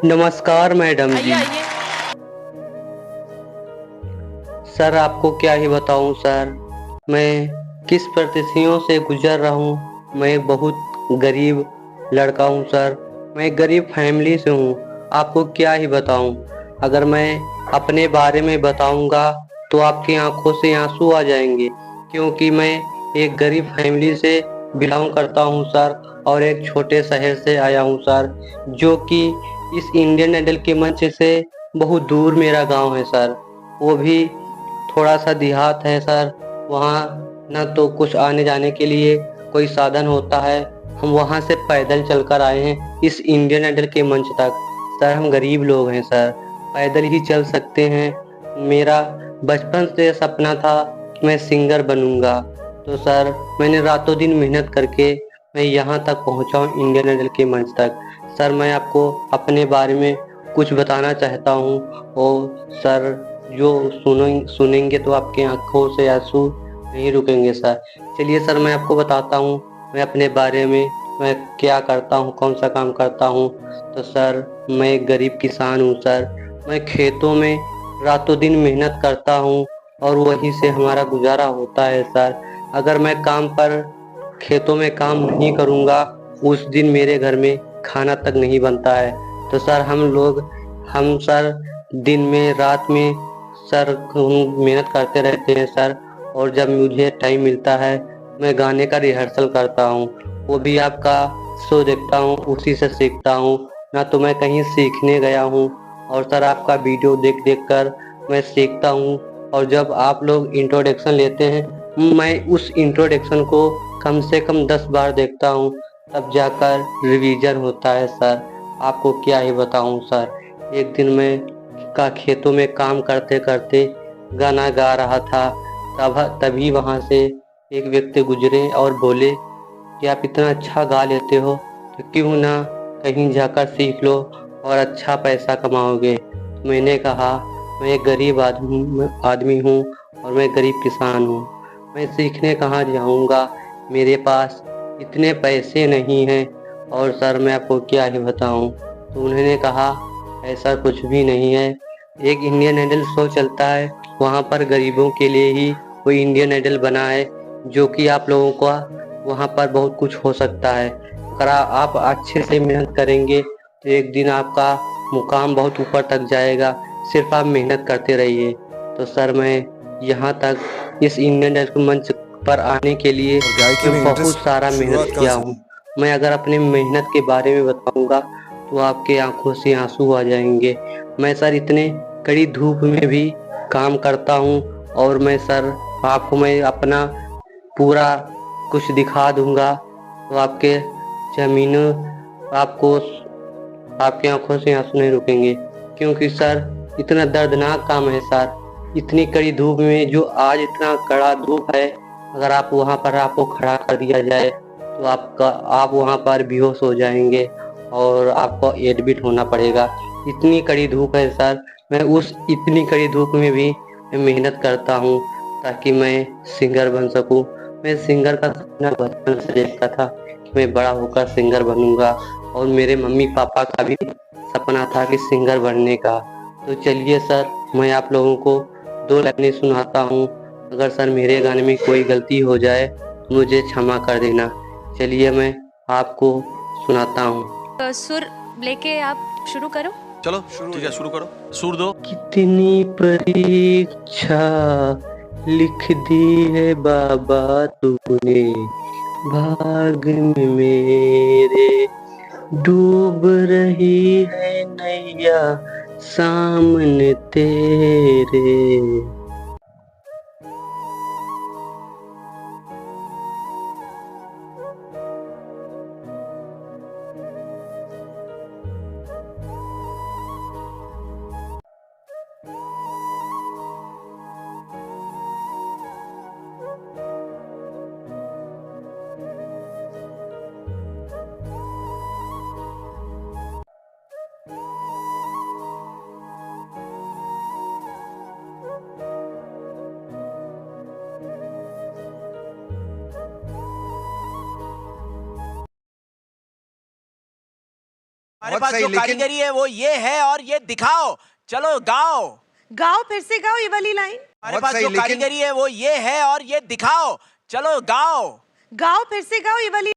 नमस्कार मैडम आइए जी। आइए। सर आपको क्या ही बताऊं सर, मैं किस परिस्थितियों से गुजर रहा हूँ। मैं एक बहुत गरीब लड़का हूँ सर। मैं एक गरीब फैमिली से हूँ। आपको क्या ही बताऊं। अगर मैं अपने बारे में बताऊंगा तो आपकी आंखों से आंसू आ जाएंगे, क्योंकि मैं एक गरीब फैमिली से बिलोंग करता हूँ सर, और एक छोटे शहर से आया हूँ सर, जो कि इस इंडियन आइडल के मंच से बहुत दूर मेरा गांव है सर। वो भी थोड़ा सा देहात है सर। वहाँ न तो कुछ आने जाने के लिए कोई साधन होता है। हम वहाँ से पैदल चलकर आए हैं इस इंडियन आइडल के मंच तक। सर हम गरीब लोग हैं सर, पैदल ही चल सकते हैं। मेरा बचपन से सपना था कि मैं सिंगर बनूंगा। तो सर मैंने रातों दिन मेहनत करके मैं यहाँ तक पहुँचा हूँ इंडियन आइडल के मंच तक। सर मैं आपको अपने बारे में कुछ बताना चाहता हूँ। और सर जो सुनेंगे तो आपकी आंखों से आंसू नहीं रुकेंगे सर। चलिए सर मैं आपको बताता हूँ मैं अपने बारे में, मैं क्या करता हूँ, कौन सा काम करता हूँ। तो सर मैं एक गरीब किसान हूँ सर। मैं खेतों में रातों दिन मेहनत करता हूँ और वहीं से हमारा गुजारा होता है सर। अगर मैं काम पर खेतों में काम नहीं करूँगा, उस दिन मेरे घर में खाना तक नहीं बनता है। तो सर हम सर दिन में रात में सर मेहनत करते रहते हैं सर। और जब मुझे टाइम मिलता है मैं गाने का रिहर्सल करता हूँ। वो भी आपका शो देखता हूँ, उसी से सीखता हूँ। ना तो मैं कहीं सीखने गया हूँ। और सर आपका वीडियो देख देख कर मैं सीखता हूँ। और जब आप लोग इंट्रोडक्शन लेते हैं मैं उस इंट्रोडक्शन को कम से कम 10 बार देखता हूँ, तब जाकर रिवीजन होता है सर। आपको क्या ही बताऊँ सर। एक दिन मैं खेतों में काम करते करते गाना गा रहा था। तभी वहां से एक व्यक्ति गुजरे और बोले कि आप इतना अच्छा गा लेते हो तो क्यों ना कहीं जाकर सीख लो और अच्छा पैसा कमाओगे। तो मैंने कहा मैं एक गरीब आदमी हूँ और मैं गरीब किसान हूँ। मैं सीखने कहाँ जाऊँगा, मेरे पास इतने पैसे नहीं हैं। और सर मैं आपको क्या ही बताऊँ। तो उन्होंने कहा ऐसा कुछ भी नहीं है। एक इंडियन आइडल शो चलता है, वहाँ पर गरीबों के लिए ही कोई इंडियन आइडल बना है, जो कि आप लोगों का वहाँ पर बहुत कुछ हो सकता है। अगर आप अच्छे से मेहनत करेंगे तो एक दिन आपका मुकाम बहुत ऊपर तक जाएगा। सिर्फ आप मेहनत करते रहिए। तो सर मैं यहाँ तक इस इंडियन आइडल मंच पर आने के लिए और गायकी मैं में बहुत इंटरेस्ट सारा मेहनत शुरुआत कहाँ किया से हूँ। मैं अगर अपने मेहनत के बारे में बताऊंगा तो आपके आंखों से आंसू आ जाएंगे। मैं सर इतने कड़ी धूप में भी काम करता हूँ। और मैं सर आपको मैं अपना पूरा कुछ दिखा दूंगा तो आपके जमीनों आपको आपकी आंखों से आंसू नहीं रुकेंगे। क्योंकि सर इतना दर्दनाक काम है सर। इतनी कड़ी धूप में, जो आज इतना कड़ा धूप है, अगर आप वहां पर आपको खड़ा कर दिया जाए तो आप वहां पर बेहोश हो जाएंगे और आपको एडमिट होना पड़ेगा। इतनी कड़ी धूप है सर। मैं उस इतनी कड़ी धूप में भी मैं मेहनत करता हूँ ताकि मैं सिंगर बन सकूं। मैं सिंगर का सपना बचपन से देखता था कि मैं बड़ा होकर सिंगर बनूंगा। और मेरे मम्मी पापा का भी सपना था कि सिंगर बनने का। तो चलिए सर मैं आप लोगों को 2 लाइनें सुनाता हूँ। अगर सर मेरे गाने में कोई गलती हो जाए तो मुझे क्षमा कर देना। चलिए मैं आपको सुनाता हूँ। सुर लेके आप शुरू करो। चलो ठीक है, शुरू करो, सुर दो। कितनी परीक्षा लिख दी है बाबा तूने भाग में मेरे, डूब रही है नैया सामने तेरे। हमारे पास जो कारीगरी है वो ये है और ये दिखाओ, चलो गाओ। गाओ, फिर से गाओ ये वाली लाइन। हमारे पास जो कारीगरी है वो ये है और ये दिखाओ, चलो गाओ। गाओ, फिर से गाओ ये वाली